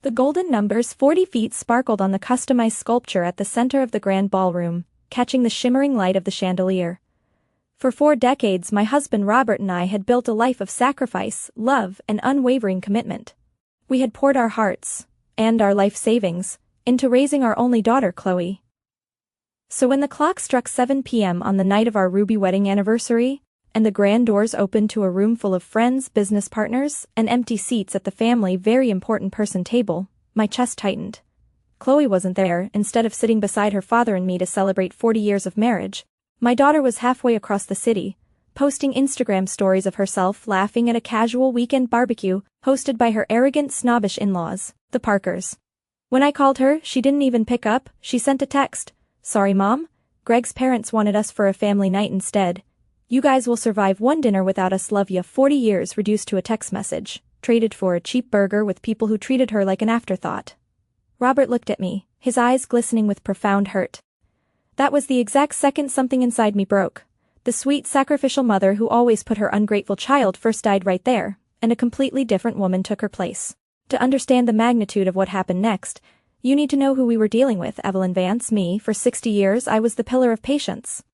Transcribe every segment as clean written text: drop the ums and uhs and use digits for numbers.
The golden numbers 40 feet sparkled on the customized sculpture at the center of the grand ballroom, catching the shimmering light of the chandelier. For 4 decades my husband Robert and I had built a life of sacrifice, love, and unwavering commitment. We had poured our hearts, and our life savings, into raising our only daughter Chloe. So when the clock struck 7 p.m. on the night of our ruby wedding anniversary, and the grand doors opened to a room full of friends, business partners, and empty seats at the family very important person table, my chest tightened. Chloe wasn't there. Instead of sitting beside her father and me to celebrate 40 years of marriage, my daughter was halfway across the city, posting Instagram stories of herself laughing at a casual weekend barbecue hosted by her arrogant, snobbish in-laws, the Parkers. When I called her, she didn't even pick up. She sent a text. "Sorry, Mom. Greg's parents wanted us for a family night instead. You guys will survive one dinner without us, love ya." 40 years reduced to a text message, traded for a cheap burger with people who treated her like an afterthought. Robert looked at me, his eyes glistening with profound hurt. That was the exact second something inside me broke. The sweet, sacrificial mother who always put her ungrateful child first died right there, and a completely different woman took her place. To understand the magnitude of what happened next, you need to know who we were dealing with. Evelyn Vance. Me. For 60 years I was the pillar of patience.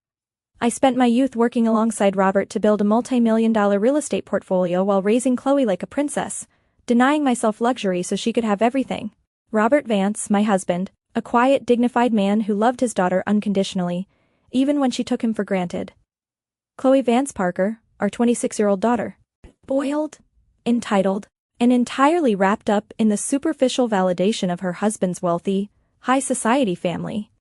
I spent my youth working alongside Robert to build a multi-million-dollar real estate portfolio while raising Chloe like a princess, denying myself luxury so she could have everything. Robert Vance, my husband, a quiet, dignified man who loved his daughter unconditionally, even when she took him for granted. Chloe Vance Parker, our 26-year-old daughter. Spoiled, entitled, and entirely wrapped up in the superficial validation of her husband's wealthy, high-society family.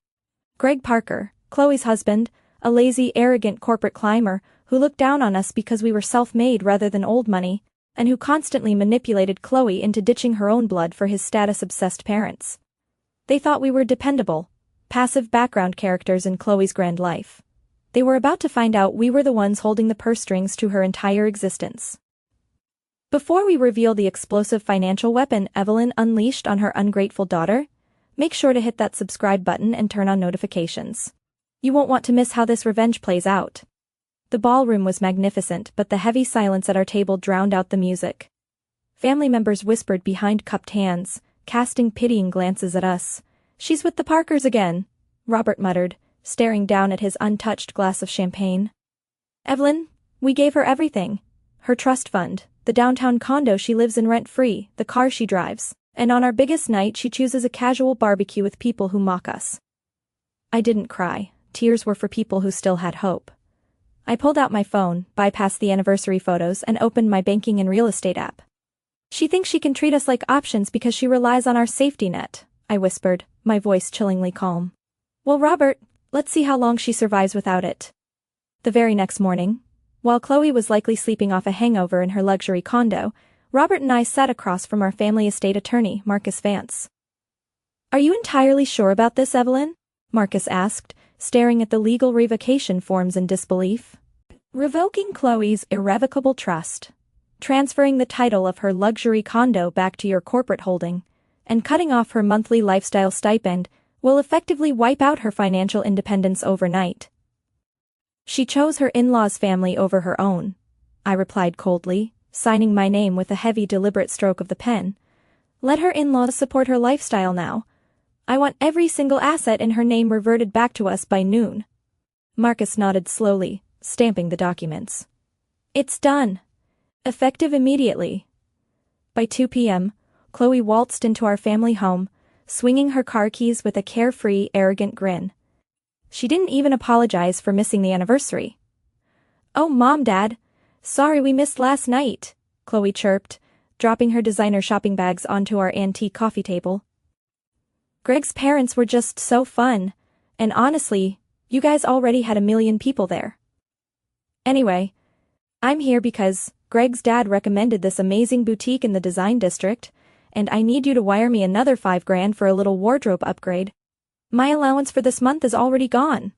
Greg Parker, Chloe's husband, a lazy, arrogant corporate climber who looked down on us because we were self-made rather than old money, and who constantly manipulated Chloe into ditching her own blood for his status-obsessed parents. They thought we were dependable, passive background characters in Chloe's grand life. They were about to find out we were the ones holding the purse strings to her entire existence. Before we reveal the explosive financial weapon Evelyn unleashed on her ungrateful daughter, make sure to hit that subscribe button and turn on notifications. You won't want to miss how this revenge plays out. The ballroom was magnificent, but the heavy silence at our table drowned out the music. Family members whispered behind cupped hands, casting pitying glances at us. "She's with the Parkers again," Robert muttered, staring down at his untouched glass of champagne. "Evelyn, we gave her everything. Her trust fund, the downtown condo she lives in rent-free, the car she drives, and on our biggest night she chooses a casual barbecue with people who mock us." I didn't cry. Tears were for people who still had hope. I pulled out my phone, bypassed the anniversary photos, and opened my banking and real estate app. "She thinks she can treat us like options because she relies on our safety net," I whispered, my voice chillingly calm. "Well, Robert, let's see how long she survives without it." The very next morning, while Chloe was likely sleeping off a hangover in her luxury condo, Robert and I sat across from our family estate attorney, Marcus Vance. "Are you entirely sure about this, Evelyn?" Marcus asked, staring at the legal revocation forms in disbelief. "Revoking Chloe's irrevocable trust, transferring the title of her luxury condo back to your corporate holding, and cutting off her monthly lifestyle stipend will effectively wipe out her financial independence overnight. She chose her in-laws' family over her own," I replied coldly, signing my name with a heavy, deliberate stroke of the pen. "Let her in-laws support her lifestyle now. I want every single asset in her name reverted back to us by noon." Marcus nodded slowly, stamping the documents. "It's done. Effective immediately." By 2 p.m., Chloe waltzed into our family home, swinging her car keys with a carefree, arrogant grin. She didn't even apologize for missing the anniversary. "Oh, Mom, Dad. Sorry we missed last night," Chloe chirped, dropping her designer shopping bags onto our antique coffee table. "Greg's parents were just so fun, and honestly, you guys already had 1 million people there. Anyway, I'm here because Greg's dad recommended this amazing boutique in the design district, and I need you to wire me another $5,000 for a little wardrobe upgrade. My allowance for this month is already gone."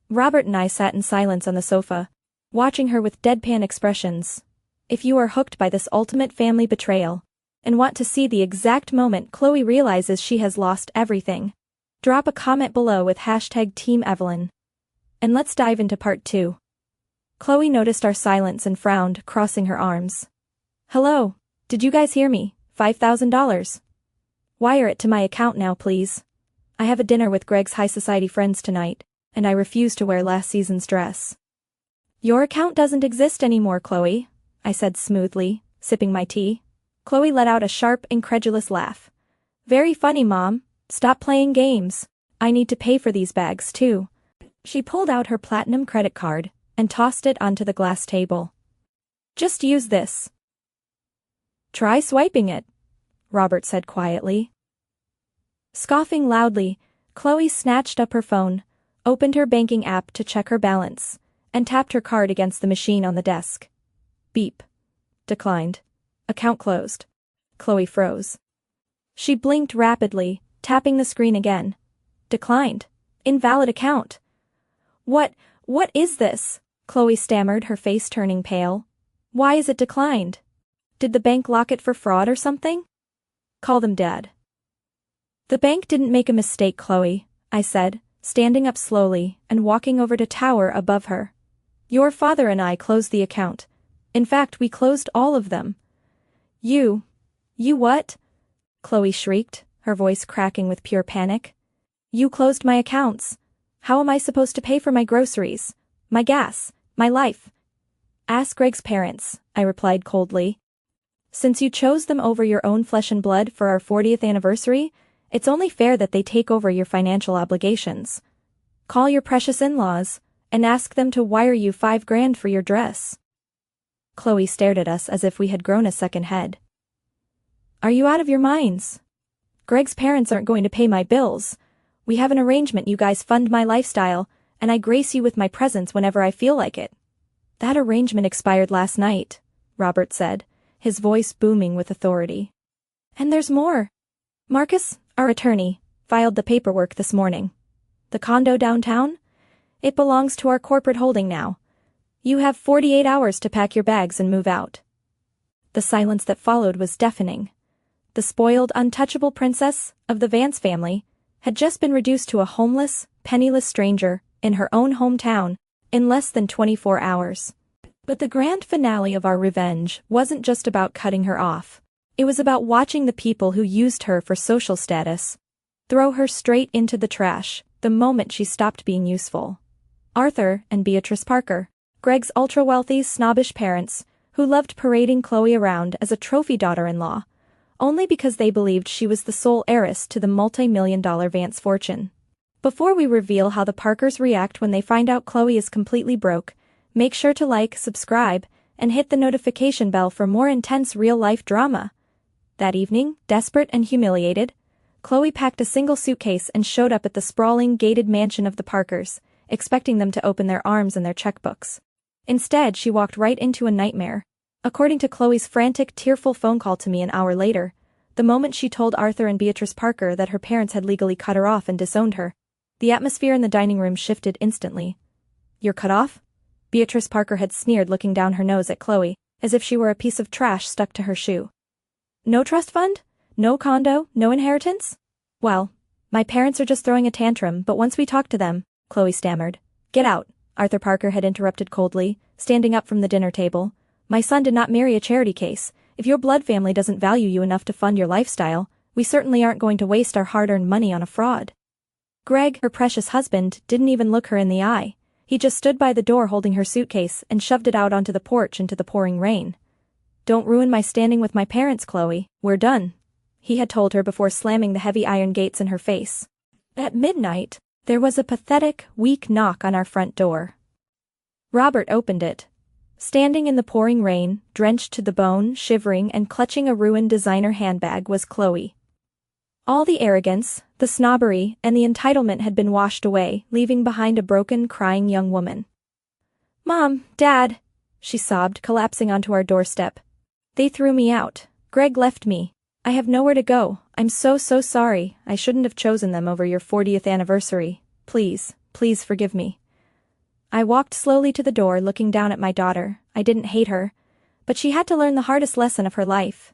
Robert and I sat in silence on the sofa, watching her with deadpan expressions. If you are hooked by this ultimate family betrayal, and want to see the exact moment Chloe realizes she has lost everything, drop a comment below with #TeamEvelyn. And let's dive into part 2. Chloe noticed our silence and frowned, crossing her arms. "Hello, did you guys hear me? $5,000. Wire it to my account now, please. I have a dinner with Greg's high society friends tonight, and I refuse to wear last season's dress. Your account doesn't exist anymore, Chloe, I said smoothly, sipping my tea. Chloe let out a sharp, incredulous laugh. Very funny, Mom. Stop playing games. I need to pay for these bags, too. She pulled out her platinum credit card and tossed it onto the glass table. Just use this. Try swiping it, Robert said quietly. Scoffing loudly, Chloe snatched up her phone, opened her banking app to check her balance, and tapped her card against the machine on the desk. Beep. Declined. Account closed. Chloe froze. She blinked rapidly, tapping the screen again. Declined. Invalid account. What is this? Chloe stammered, her face turning pale. Why is it declined? Did the bank lock it for fraud or something? Call them, Dad. The bank didn't make a mistake, Chloe, I said, standing up slowly and walking over to tower above her. Your father and I closed the account. In fact, we closed all of them. You what? Chloe shrieked, her voice cracking with pure panic. You closed my accounts. How am I supposed to pay for my groceries, my gas, my life? Ask Greg's parents, I replied coldly. Since you chose them over your own flesh and blood for our 40th anniversary, it's only fair that they take over your financial obligations. Call your precious in-laws and ask them to wire you $5,000 for your dress. Chloe stared at us as if we had grown a second head. Are you out of your minds? Greg's parents aren't going to pay my bills. We have an arrangement. You guys fund my lifestyle, and I grace you with my presence whenever I feel like it. That arrangement expired last night, Robert said, his voice booming with authority. And there's more. Marcus, our attorney, filed the paperwork this morning. The condo downtown? It belongs to our corporate holding now. You have 48 hours to pack your bags and move out. The silence that followed was deafening. The spoiled, untouchable princess of the Vance family had just been reduced to a homeless, penniless stranger in her own hometown in less than 24 hours. But the grand finale of our revenge wasn't just about cutting her off. It was about watching the people who used her for social status throw her straight into the trash the moment she stopped being useful. Arthur and Beatrice Parker, Greg's ultra-wealthy, snobbish parents, who loved parading Chloe around as a trophy daughter-in-law, only because they believed she was the sole heiress to the multi-million-dollar Vance fortune. Before we reveal how the Parkers react when they find out Chloe is completely broke, make sure to like, subscribe, and hit the notification bell for more intense real-life drama. That evening, desperate and humiliated, Chloe packed a single suitcase and showed up at the sprawling, gated mansion of the Parkers, expecting them to open their arms and their checkbooks. Instead, she walked right into a nightmare. According to Chloe's frantic, tearful phone call to me an hour later, the moment she told Arthur and Beatrice Parker that her parents had legally cut her off and disowned her, the atmosphere in the dining room shifted instantly. You're cut off? Beatrice Parker had sneered, looking down her nose at Chloe, as if she were a piece of trash stuck to her shoe. No trust fund? No condo? No inheritance? Well, my parents are just throwing a tantrum, but once we talk to them, Chloe stammered. Get out, Arthur Parker had interrupted coldly, standing up from the dinner table. My son did not marry a charity case. If your blood family doesn't value you enough to fund your lifestyle, we certainly aren't going to waste our hard-earned money on a fraud. Greg, her precious husband, didn't even look her in the eye. He just stood by the door holding her suitcase and shoved it out onto the porch into the pouring rain. Don't ruin my standing with my parents, Chloe. We're done, he had told her before slamming the heavy iron gates in her face. At midnight, there was a pathetic, weak knock on our front door. Robert opened it. Standing in the pouring rain, drenched to the bone, shivering and clutching a ruined designer handbag was Chloe. All the arrogance, the snobbery, and the entitlement had been washed away, leaving behind a broken, crying young woman. Mom, Dad, she sobbed, collapsing onto our doorstep. They threw me out. Greg left me. I have nowhere to go. I'm so sorry. I shouldn't have chosen them over your 40th anniversary. Please forgive me. I walked slowly to the door, looking down at my daughter. I didn't hate her, but she had to learn the hardest lesson of her life.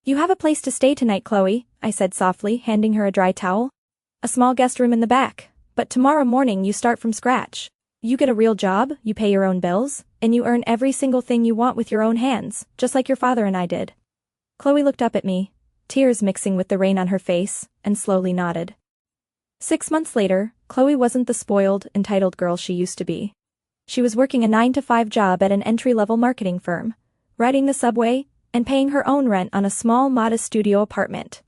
You have a place to stay tonight, Chloe, I said softly, handing her a dry towel. A small guest room in the back, but tomorrow morning you start from scratch. You get a real job, you pay your own bills, and you earn every single thing you want with your own hands, just like your father and I did. Chloe looked up at me. tears mixing with the rain on her face, and slowly nodded. 6 months later, Chloe wasn't the spoiled, entitled girl she used to be. She was working a 9-to-5 job at an entry-level marketing firm, riding the subway, and paying her own rent on a small, modest studio apartment.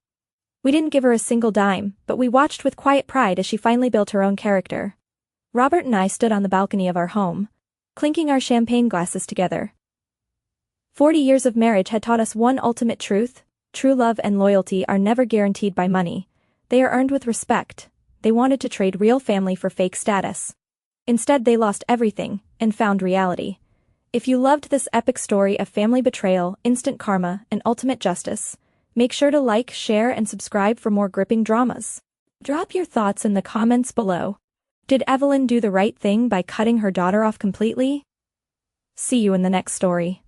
We didn't give her a single dime, but we watched with quiet pride as she finally built her own character. Robert and I stood on the balcony of our home, clinking our champagne glasses together. 40 years of marriage had taught us one ultimate truth: true love and loyalty are never guaranteed by money. They are earned with respect. They wanted to trade real family for fake status. Instead, they lost everything and found reality. If you loved this epic story of family betrayal, instant karma, and ultimate justice, make sure to like, share, and subscribe for more gripping dramas. Drop your thoughts in the comments below. Did Evelyn do the right thing by cutting her daughter off completely? See you in the next story.